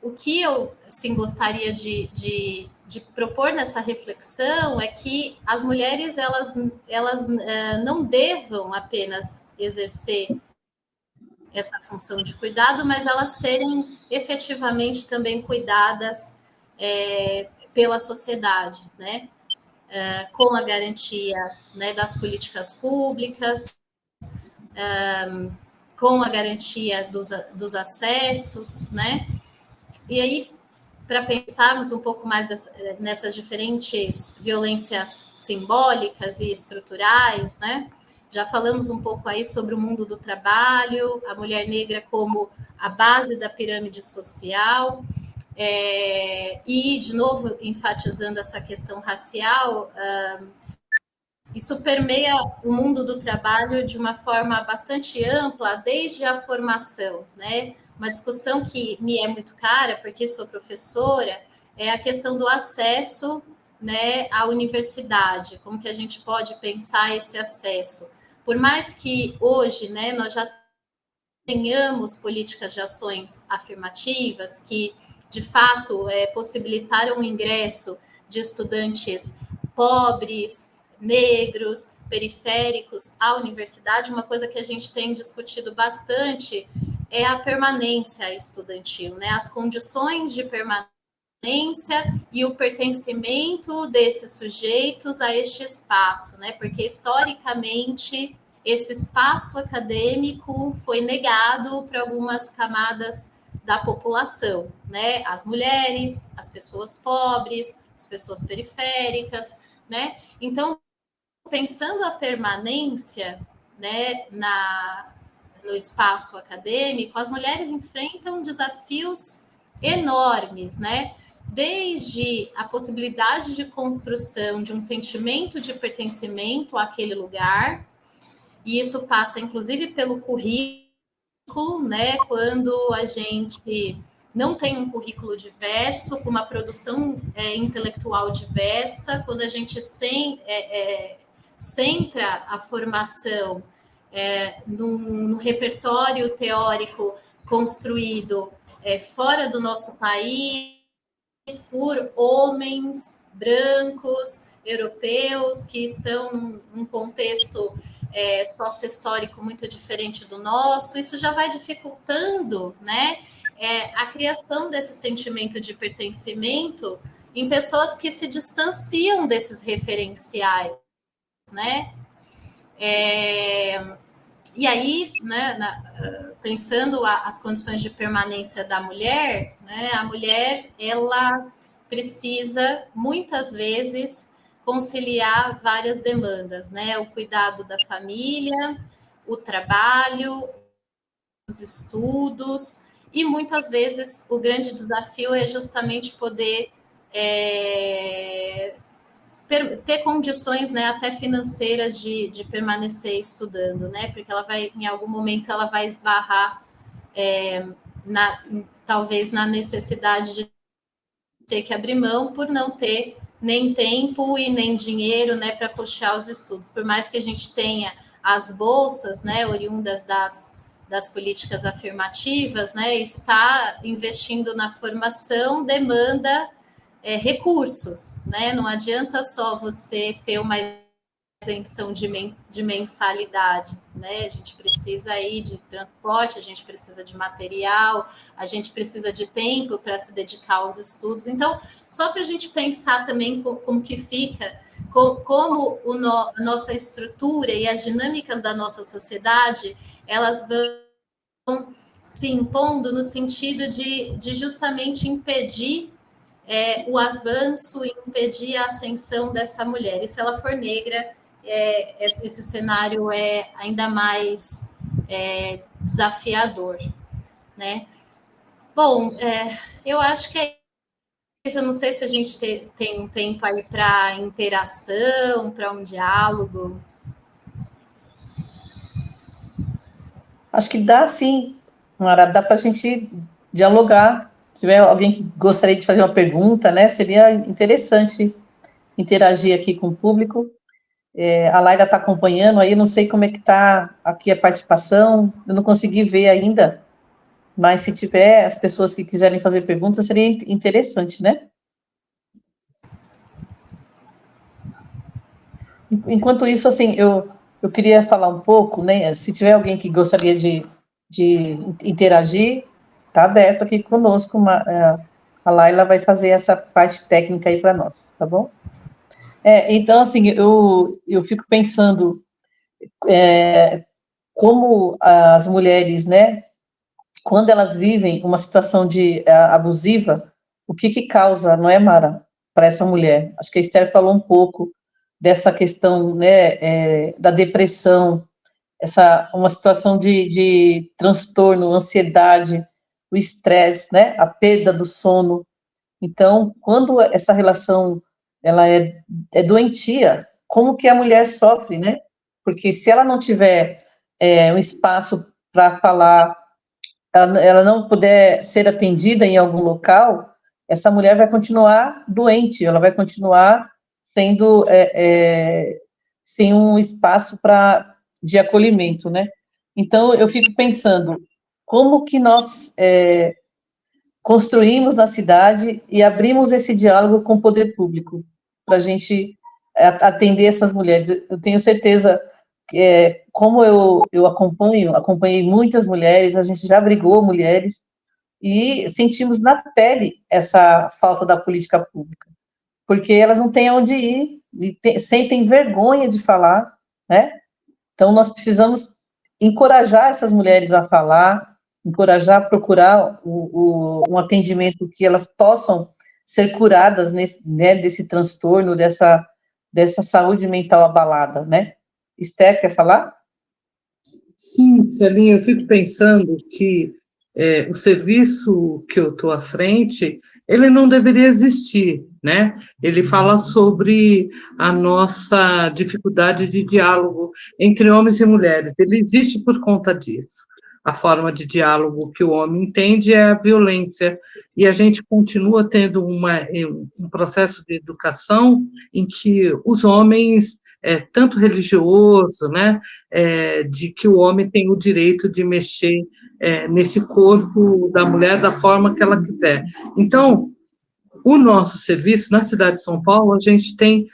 o que eu assim, gostaria de propor nessa reflexão é que as mulheres elas não devam apenas exercer essa função de cuidado, mas elas serem efetivamente também cuidadas pela sociedade, né? Com a garantia, né, das políticas públicas, com a garantia dos acessos, né? E aí, para pensarmos um pouco mais nessas diferentes violências simbólicas e estruturais, né? Já falamos um pouco aí sobre o mundo do trabalho, a mulher negra como a base da pirâmide social, e, de novo, enfatizando essa questão racial, isso permeia o mundo do trabalho de uma forma bastante ampla, desde a formação, né? Uma discussão que me é muito cara, porque sou professora, é a questão do acesso, né, à universidade, como que a gente pode pensar esse acesso. Por mais que hoje, né, nós já tenhamos políticas de ações afirmativas que, de fato, possibilitaram o ingresso de estudantes pobres, negros, periféricos à universidade, uma coisa que a gente tem discutido bastante é a permanência estudantil, né? As condições de permanência e o pertencimento desses sujeitos a este espaço, né? Porque historicamente esse espaço acadêmico foi negado para algumas camadas da população, né? As mulheres, as pessoas pobres, as pessoas periféricas, né? Então, pensando a permanência, né, no espaço acadêmico, as mulheres enfrentam desafios enormes, né? Desde a possibilidade de construção de um sentimento de pertencimento àquele lugar, e isso passa, inclusive, pelo currículo, né? Quando a gente não tem um currículo diverso, com uma produção intelectual diversa, quando a gente centra a formação no repertório teórico construído fora do nosso país, por homens brancos, europeus, que estão num contexto sociohistórico muito diferente do nosso, isso já vai dificultando, né, a criação desse sentimento de pertencimento em pessoas que se distanciam desses referenciais, né? E aí, né, pensando as condições de permanência da mulher, né, a mulher ela precisa muitas vezes conciliar várias demandas, né? O cuidado da família, o trabalho, os estudos, e muitas vezes o grande desafio é justamente poder ter condições, né, até financeiras de permanecer estudando, né? Porque ela vai, em algum momento, ela vai esbarrar talvez na necessidade de ter que abrir mão por não ter nem tempo e nem dinheiro, né, para custear os estudos. Por mais que a gente tenha as bolsas, né, oriundas das políticas afirmativas, né, está investindo na formação demanda recursos, né? Não adianta só você ter uma isenção de mensalidade, né? A gente precisa aí de transporte, a gente precisa de material, a gente precisa de tempo para se dedicar aos estudos. Então, só para a gente pensar também como que fica, como a nossa estrutura e as dinâmicas da nossa sociedade, elas vão se impondo no sentido de justamente impedir o avanço e impedir a ascensão dessa mulher. E se ela for negra, esse cenário é ainda mais desafiador, né? Bom, eu acho que é isso. Eu não sei se a gente tem um tempo aí para interação, para um diálogo. Acho que dá, sim, Mara, dá para a gente dialogar. Se tiver alguém que gostaria de fazer uma pergunta, né, seria interessante interagir aqui com o público. A Laila está acompanhando, aí eu não sei como é que está aqui a participação, eu não consegui ver ainda, mas se tiver as pessoas que quiserem fazer perguntas, seria interessante, né? Enquanto isso, assim, eu queria falar um pouco, né? Se tiver alguém que gostaria de interagir, está aberto aqui conosco. A Laila vai fazer essa parte técnica aí para nós, tá bom? Então, assim, eu fico pensando como as mulheres, né, quando elas vivem uma situação de abusiva, o que causa, não é, Mara, para essa mulher? Acho que a Esther falou um pouco dessa questão, né, da depressão, uma situação de transtorno, ansiedade, o estresse, né, a perda do sono. Então, quando essa relação ela é doentia, como que a mulher sofre, né? Porque se ela não tiver um espaço para falar, ela não puder ser atendida em algum local, essa mulher vai continuar doente, ela vai continuar sendo sem um espaço de acolhimento, né? Então, eu fico pensando, como que nós construímos na cidade e abrimos esse diálogo com o poder público, para a gente atender essas mulheres. Eu tenho certeza que, como eu acompanhei muitas mulheres, a gente já abrigou mulheres, e sentimos na pele essa falta da política pública, porque elas não têm onde ir, sentem vergonha de falar, né? Então, nós precisamos encorajar essas mulheres a falar, encorajar a procurar um atendimento que elas possam ser curadas desse transtorno, dessa saúde mental abalada, né? Esther, quer falar? Sim, Celinha, eu fico pensando que o serviço que eu estou à frente, ele não deveria existir, né? Ele fala sobre a nossa dificuldade de diálogo entre homens e mulheres. Ele existe por conta disso. A forma de diálogo que o homem entende é a violência, e a gente continua tendo um processo de educação em que os homens, tanto religioso, né, de que o homem tem o direito de mexer nesse corpo da mulher da forma que ela quiser. Então, o nosso serviço, na cidade de São Paulo, a gente tem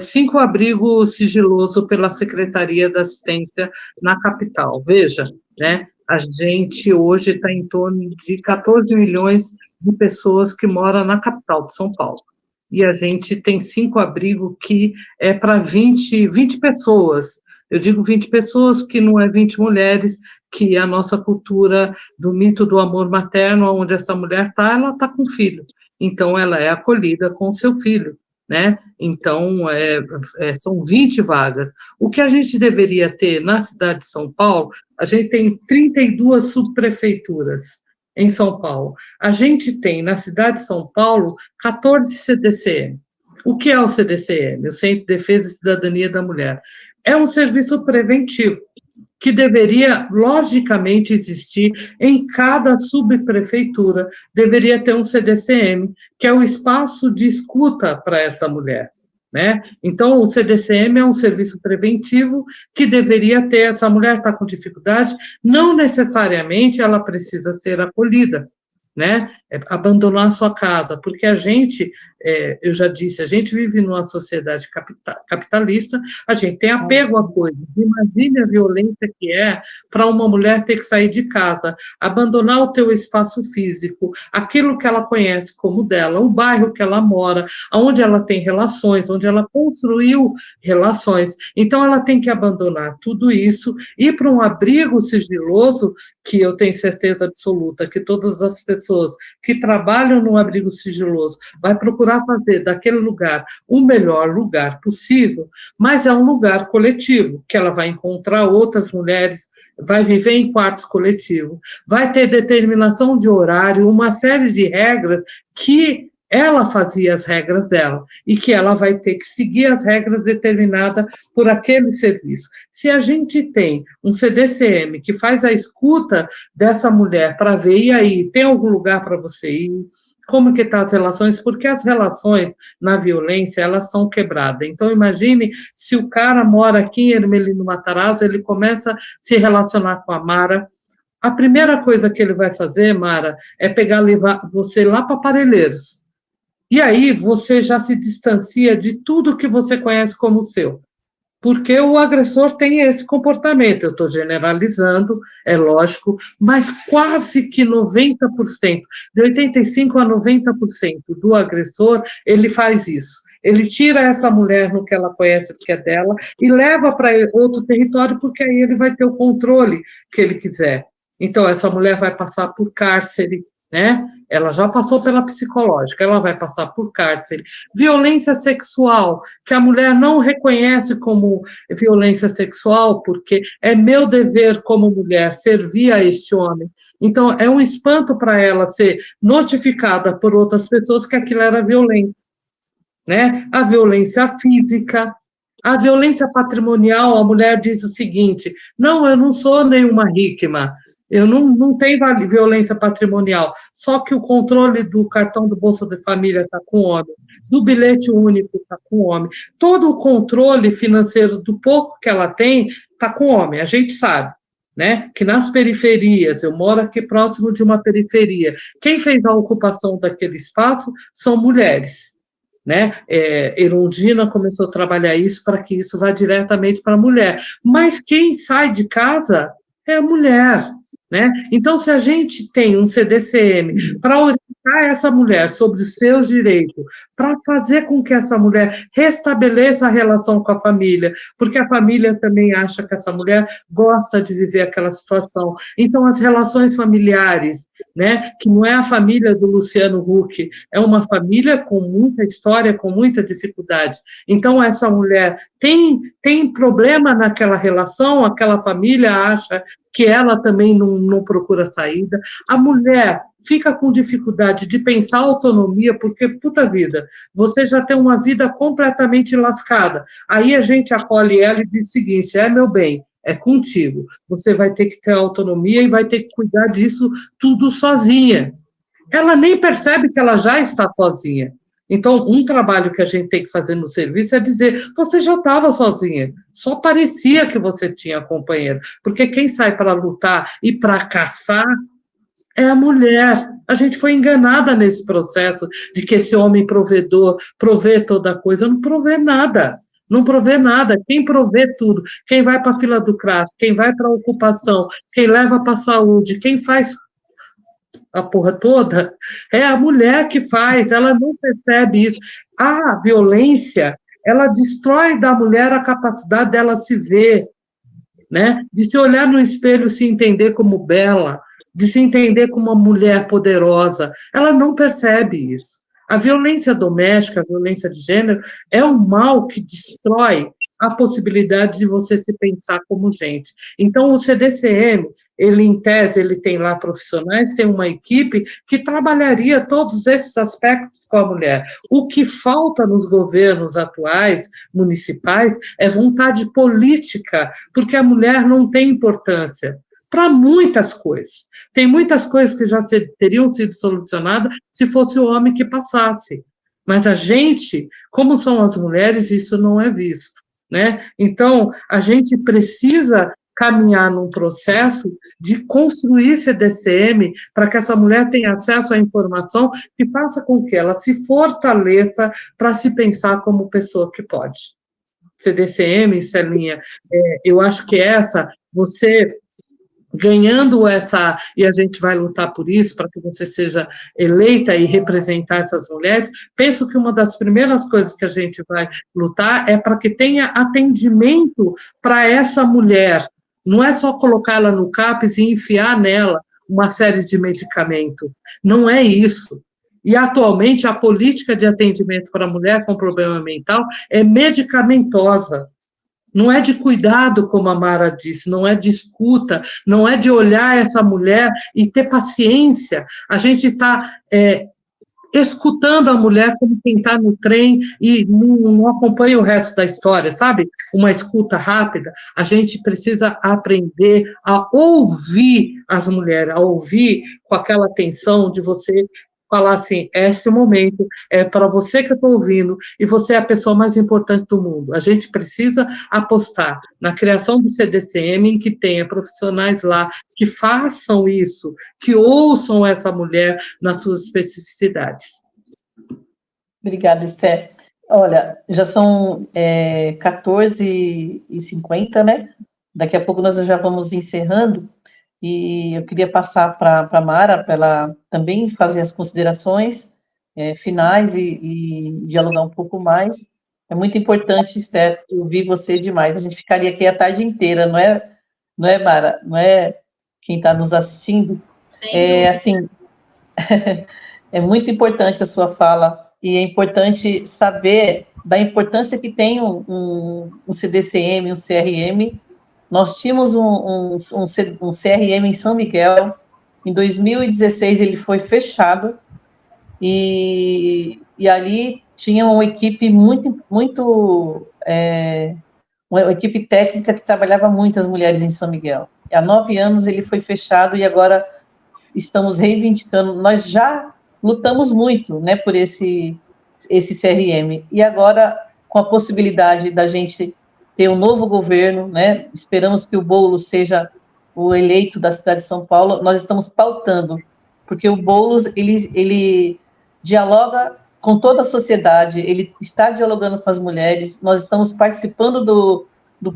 5 abrigos sigilosos pela Secretaria da Assistência na capital. Veja, né, a gente hoje está em torno de 14 milhões de pessoas que moram na capital de São Paulo. E a gente tem 5 abrigos que é para 20 pessoas. Eu digo 20 pessoas, que não é 20 mulheres, que a nossa cultura do mito do amor materno, onde essa mulher está, ela está com filho. Então, ela é acolhida com o seu filho, né? Então, são 20 vagas. O que a gente deveria ter na cidade de São Paulo, a gente tem 32 subprefeituras em São Paulo. A gente tem, na cidade de São Paulo, 14 CDCM. O que é o CDCM? O Centro de Defesa e Cidadania da Mulher. É um serviço preventivo, que deveria, logicamente, existir em cada subprefeitura, deveria ter um CDCM, que é o espaço de escuta para essa mulher, né? Então, o CDCM é um serviço preventivo que deveria ter, essa mulher está com dificuldade, não necessariamente ela precisa ser acolhida, né? Abandonar a sua casa, porque a gente, eu já disse, a gente vive numa sociedade capitalista, a gente tem apego a coisas. Imagine a violência que é para uma mulher ter que sair de casa, abandonar o teu espaço físico, aquilo que ela conhece como dela, o bairro que ela mora, onde ela tem relações, onde ela construiu relações. Então, ela tem que abandonar tudo isso, ir para um abrigo sigiloso, que eu tenho certeza absoluta que todas as pessoas que trabalham no abrigo sigiloso vai procurar fazer daquele lugar o melhor lugar possível, mas é um lugar coletivo, que ela vai encontrar outras mulheres, vai viver em quartos coletivos, vai ter determinação de horário, uma série de regras que ela fazia as regras dela, e que ela vai ter que seguir as regras determinadas por aquele serviço. Se a gente tem um CDCM que faz a escuta dessa mulher para ver, e aí, tem algum lugar para você ir? como que estão as relações, porque as relações na violência, elas são quebradas. Então, imagine se o cara mora aqui em Ermelino Matarazzo, ele começa a se relacionar com a Mara, a primeira coisa que ele vai fazer, Mara, é levar você lá para Parelheiros. E aí você já se distancia de tudo que você conhece como seu. Porque o agressor tem esse comportamento. Eu estou generalizando, é lógico, mas quase que 90%, de 85% a 90% do agressor, ele faz isso. Ele tira essa mulher no que ela conhece, que é dela, e leva para outro território, porque aí ele vai ter o controle que ele quiser. Então, essa mulher vai passar por cárcere, né? Ela já passou pela psicológica, ela vai passar por cárcere. Violência sexual, que a mulher não reconhece como violência sexual, porque é meu dever como mulher servir a este homem. Então, é um espanto para ela ser notificada por outras pessoas que aquilo era violento, né? A violência física, a violência patrimonial, a mulher diz o seguinte, não, eu não sou nenhuma vítima, eu não tenho violência patrimonial, só que o controle do cartão do Bolsa de Família está com o homem, do bilhete único está com o homem, todo o controle financeiro do pouco que ela tem está com o homem, a gente sabe, né, que nas periferias, eu moro aqui próximo de uma periferia, quem fez a ocupação daquele espaço são mulheres, né? Erundina começou a trabalhar isso para que isso vá diretamente para a mulher. Mas quem sai de casa é a mulher, né? Então, se a gente tem um CDCM para orientar essa mulher sobre os seus direitos, para fazer com que essa mulher restabeleça a relação com a família, porque a família também acha que essa mulher gosta de viver aquela situação. Então, as relações familiares, né, que não é a família do Luciano Huck, é uma família com muita história, com muita dificuldade. Então, essa mulher tem problema naquela relação, aquela família acha que ela também não procura saída. A mulher fica com dificuldade de pensar autonomia, porque, puta vida, você já tem uma vida completamente lascada. Aí a gente acolhe ela e diz o seguinte, meu bem, é contigo. Você vai ter que ter autonomia e vai ter que cuidar disso tudo sozinha. Ela nem percebe que ela já está sozinha. Então, um trabalho que a gente tem que fazer no serviço é dizer, você já estava sozinha, só parecia que você tinha companheiro, porque quem sai para lutar e para caçar é a mulher. A gente foi enganada nesse processo de que esse homem provedor provê toda a coisa, não provê nada. Não provê nada, quem provê tudo, quem vai para a fila do CRAS, quem vai para a ocupação, quem leva para a saúde, quem faz a porra toda, é a mulher que faz, ela não percebe isso. A violência, ela destrói da mulher a capacidade dela se ver, né? De se olhar no espelho, se entender como bela, de se entender como uma mulher poderosa. Ela não percebe isso. A violência doméstica, a violência de gênero, é um mal que destrói a possibilidade de você se pensar como gente. Então, o CDCM, ele, em tese, ele tem lá profissionais, tem uma equipe que trabalharia todos esses aspectos com a mulher. O que falta nos governos atuais, municipais, é vontade política, porque a mulher não tem importância para muitas coisas. Tem muitas coisas que já teriam sido solucionadas se fosse o homem que passasse. Mas a gente, como são as mulheres, isso não é visto, né? Então, a gente precisa caminhar num processo de construir CDCM para que essa mulher tenha acesso à informação que faça com que ela se fortaleça para se pensar como pessoa que pode. CDCM, Celinha, eu acho que você ganhando essa, e a gente vai lutar por isso, para que você seja eleita e representar essas mulheres, penso que uma das primeiras coisas que a gente vai lutar é para que tenha atendimento para essa mulher. Não é só colocá-la no CAPES e enfiar nela uma série de medicamentos. Não é isso. E, atualmente, a política de atendimento para a mulher com problema mental é medicamentosa. Não é de cuidado, como a Mara disse, não é de escuta, não é de olhar essa mulher e ter paciência. A gente está escutando a mulher como quem está no trem e não acompanha o resto da história, sabe? Uma escuta rápida. A gente precisa aprender a ouvir as mulheres, a ouvir com aquela atenção de você falar assim, esse é o momento, é para você que eu estou ouvindo, e você é a pessoa mais importante do mundo. A gente precisa apostar na criação do CDCM, em que tenha profissionais lá que façam isso, que ouçam essa mulher nas suas especificidades. Obrigada, Esther. Olha, já são 14h50, né? Daqui a pouco nós já vamos encerrando, e eu queria passar para a Mara, para ela também fazer as considerações finais e dialogar um pouco mais. É muito importante, Esther, ouvir você demais. A gente ficaria aqui a tarde inteira, não é, Mara? Não é quem está nos assistindo? Sem dúvida. Assim, é muito importante a sua fala, e é importante saber da importância que tem um CDCM, um CRM. Nós tínhamos um CRM em São Miguel, em 2016 ele foi fechado, e ali tinha uma equipe muito uma equipe técnica que trabalhava muito as mulheres em São Miguel. Há 9 anos ele foi fechado, e agora estamos reivindicando. Nós já lutamos muito, né, por esse CRM, e agora, com a possibilidade da gente ter um novo governo, né, esperamos que o Boulos seja o eleito da cidade de São Paulo, nós estamos pautando, porque o Boulos, ele dialoga com toda a sociedade, ele está dialogando com as mulheres, nós estamos participando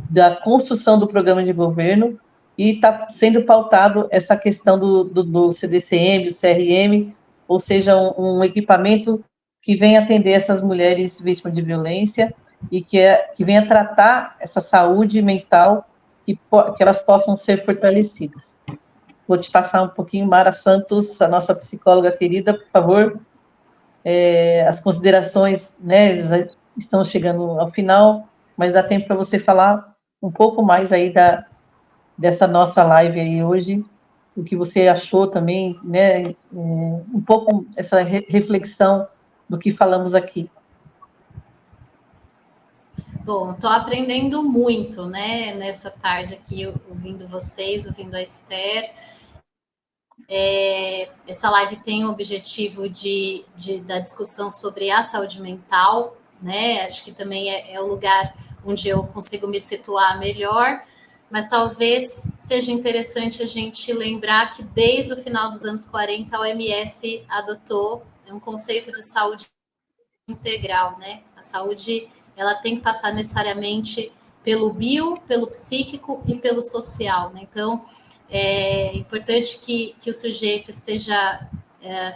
da construção do programa de governo, e está sendo pautado essa questão do CDCM, o CRM, ou seja, um equipamento que venha atender essas mulheres vítimas de violência, e que venha tratar essa saúde mental, que elas possam ser fortalecidas. Vou te passar um pouquinho, Mara Santos, a nossa psicóloga querida, por favor. As considerações, né, já estão chegando ao final, mas dá tempo para você falar um pouco mais aí dessa nossa live aí hoje, o que você achou também, né, um pouco essa reflexão do que falamos aqui. Bom, estou aprendendo muito, né, nessa tarde aqui, ouvindo vocês, ouvindo a Esther. Essa live tem o objetivo da discussão sobre a saúde mental, né, acho que também é o lugar onde eu consigo me situar melhor, mas talvez seja interessante a gente lembrar que desde o final dos anos 40 a OMS adotou um conceito de saúde integral, né? A saúde, ela tem que passar necessariamente pelo bio, pelo psíquico e pelo social, né? Então, é importante que o sujeito esteja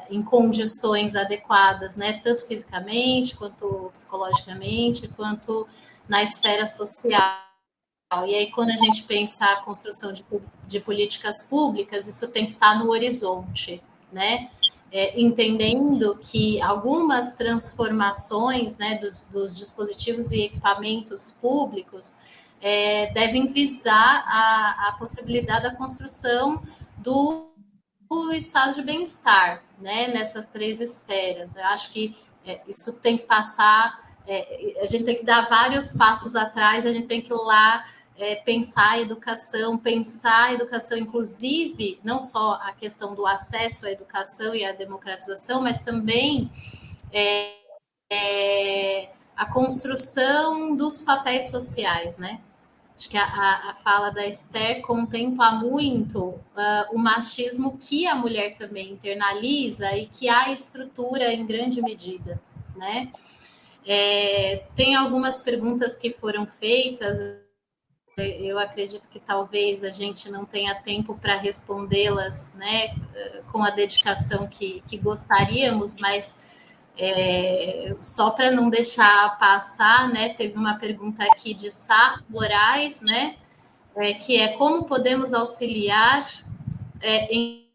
em condições adequadas, né? Tanto fisicamente, quanto psicologicamente, quanto na esfera social. E aí, quando a gente pensa a construção de políticas públicas, isso tem que estar no horizonte, né? Entendendo que algumas transformações, né, dos dispositivos e equipamentos públicos devem visar a possibilidade da construção do estado de bem-estar, né, nessas 3 esferas. Eu acho que isso tem que passar, a gente tem que dar vários passos atrás, a gente tem que ir lá pensar a educação inclusive, não só a questão do acesso à educação e à democratização, mas também a construção dos papéis sociais, né? Acho que a fala da Esther contempla muito o machismo que a mulher também internaliza e que há estrutura em grande medida, né? Tem algumas perguntas que foram feitas, eu acredito que talvez a gente não tenha tempo para respondê-las, né, com a dedicação que gostaríamos, mas só para não deixar passar, né, teve uma pergunta aqui de Sá Moraes, né, que é como podemos auxiliar em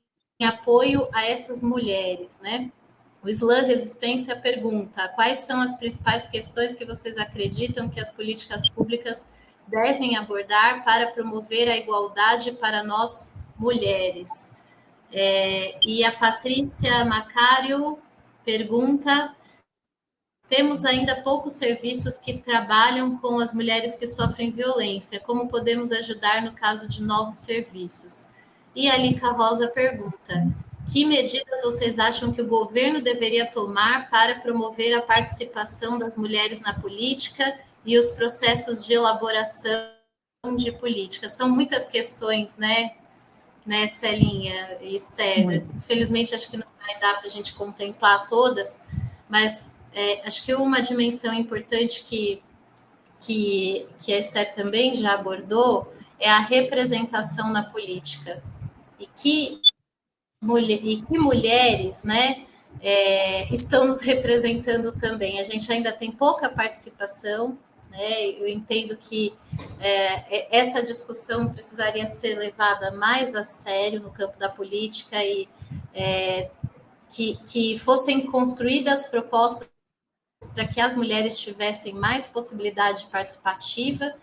apoio a essas mulheres, né? O Islã Resistência pergunta: quais são as principais questões que vocês acreditam que as políticas públicas devem abordar para promover a igualdade para nós mulheres? E a Patrícia Macário pergunta: temos ainda poucos serviços que trabalham com as mulheres que sofrem violência. Como podemos ajudar no caso de novos serviços? E a Lica Rosa pergunta: Que medidas vocês acham que o governo deveria tomar para promover a participação das mulheres na política e os processos de elaboração de política? São muitas questões, né, Celinha e Esther? Infelizmente, acho que não vai dar para a gente contemplar todas, mas acho que uma dimensão importante que a Esther também já abordou é a representação na política. E que mulheres, né, estão nos representando também. A gente ainda tem pouca participação, né? Eu entendo que essa discussão precisaria ser levada mais a sério no campo da política e que fossem construídas propostas para que as mulheres tivessem mais possibilidade participativa,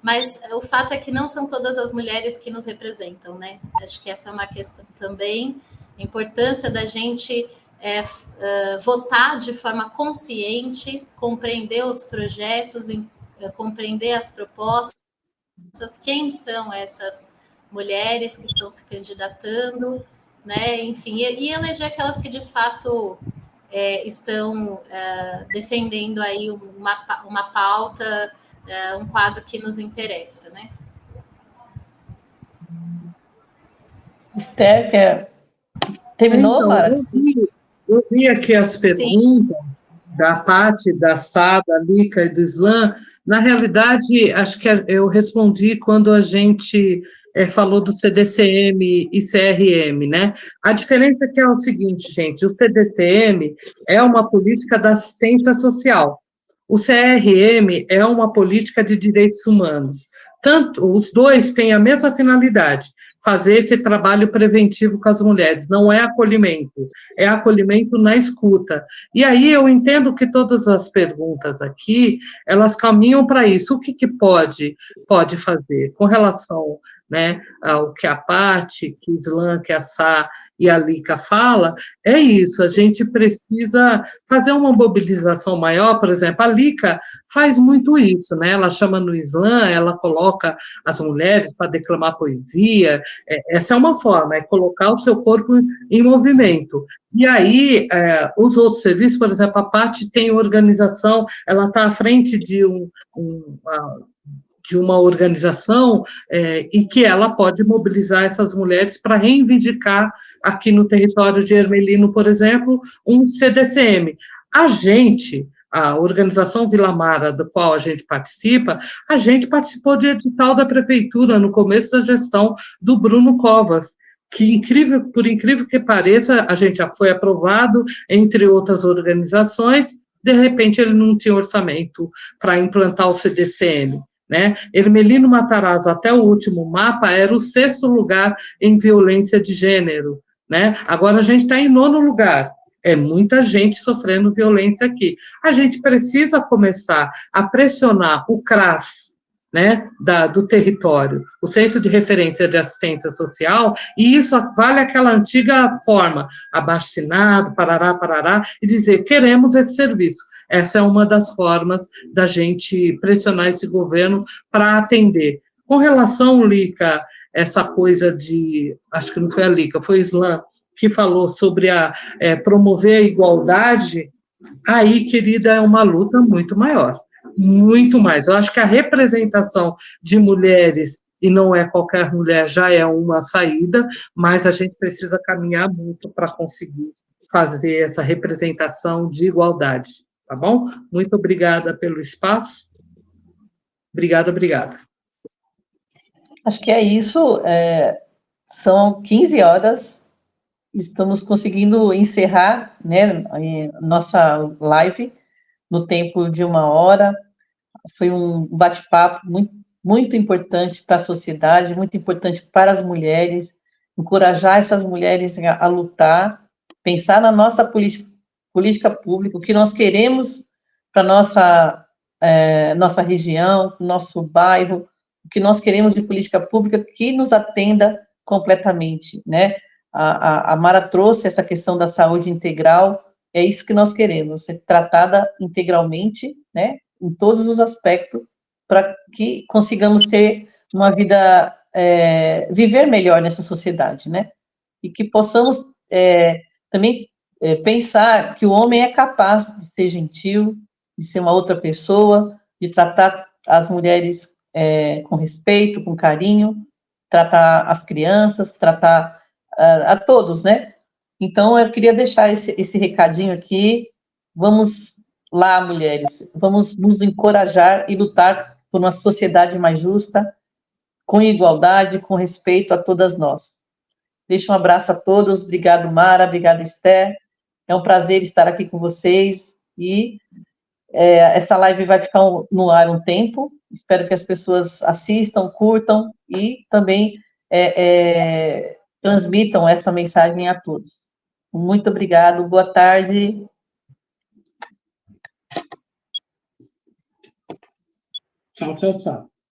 mas o fato é que não são todas as mulheres que nos representam, né? Acho que essa é uma questão também, a importância da gente votar de forma consciente, compreender os projetos, compreender as propostas, quem são essas mulheres que estão se candidatando, né? Enfim, e eleger aquelas que de fato estão defendendo aí uma pauta, um quadro que nos interessa, né? Esther, terminou, então, Mara? Eu vi aqui as perguntas da Paty, da Sá, da Lica e do Islam. Na realidade, acho que eu respondi quando a gente falou do CDCM e CRM, né? A diferença é o seguinte, gente, o CDCM é uma política da assistência social, o CRM é uma política de direitos humanos. Tanto, os dois têm a mesma finalidade, fazer esse trabalho preventivo com as mulheres, não é acolhimento na escuta. E aí eu entendo que todas as perguntas aqui, elas caminham para isso. O que pode fazer com relação, né, ao que a Paty, que o Islam, que a Sá e a Lica fala, é isso, a gente precisa fazer uma mobilização maior. Por exemplo, a Lica faz muito isso, né? Ela chama no Islã, ela coloca as mulheres para declamar poesia, essa é uma forma, é colocar o seu corpo em movimento. E aí, os outros serviços, por exemplo, a Paty tem organização, ela está à frente de uma organização em que ela pode mobilizar essas mulheres para reivindicar aqui no território de Ermelino, por exemplo, um CDCM. A organização Vila Mara, do qual a gente participa, a gente participou de edital da prefeitura no começo da gestão do Bruno Covas, que, por incrível que pareça, a gente já foi aprovado, entre outras organizações, de repente ele não tinha orçamento para implantar o CDCM. Né? Ermelino Matarazzo, até o último mapa, era o 6º lugar em violência de gênero. Né? Agora a gente está em 9º lugar. É muita gente sofrendo violência aqui. A gente precisa começar a pressionar o CRAS, né, do território, o Centro de Referência de Assistência Social, e isso vale aquela antiga forma, abaixo-assinado, parará, e dizer, queremos esse serviço. Essa é uma das formas da gente pressionar esse governo para atender. Com relação, Lica, essa coisa de, acho que não foi a Lica, foi o Islam, que falou sobre promover a igualdade, aí, querida, é uma luta muito maior, muito mais. Eu acho que a representação de mulheres, e não é qualquer mulher, já é uma saída, mas a gente precisa caminhar muito para conseguir fazer essa representação de igualdade, tá bom? Muito obrigada pelo espaço. Obrigada. Acho que é isso. São 15 horas. Estamos conseguindo encerrar, né, nossa live no tempo de 1 hora. Foi um bate-papo muito, muito importante para a sociedade, muito importante para as mulheres, encorajar essas mulheres a lutar, pensar na nossa política pública, o que nós queremos para nossa região, nosso bairro, o que nós queremos de política pública que nos atenda completamente, né? A Mara trouxe essa questão da saúde integral, é isso que nós queremos, ser tratada integralmente, né, em todos os aspectos, para que consigamos ter uma vida, viver melhor nessa sociedade, né, e que possamos também pensar que o homem é capaz de ser gentil, de ser uma outra pessoa, de tratar as mulheres com respeito, com carinho, tratar as crianças, tratar a todos, né? Então, eu queria deixar esse recadinho aqui. Vamos lá, mulheres, vamos nos encorajar e lutar por uma sociedade mais justa, com igualdade, com respeito a todas nós. Deixo um abraço a todos. Obrigado, Mara. Obrigado, Esther. É um prazer estar aqui com vocês. E essa live vai ficar no ar um tempo. Espero que as pessoas assistam, curtam e também transmitam essa mensagem a todos. Muito obrigado. Boa tarde. Tchau, tchau, tchau.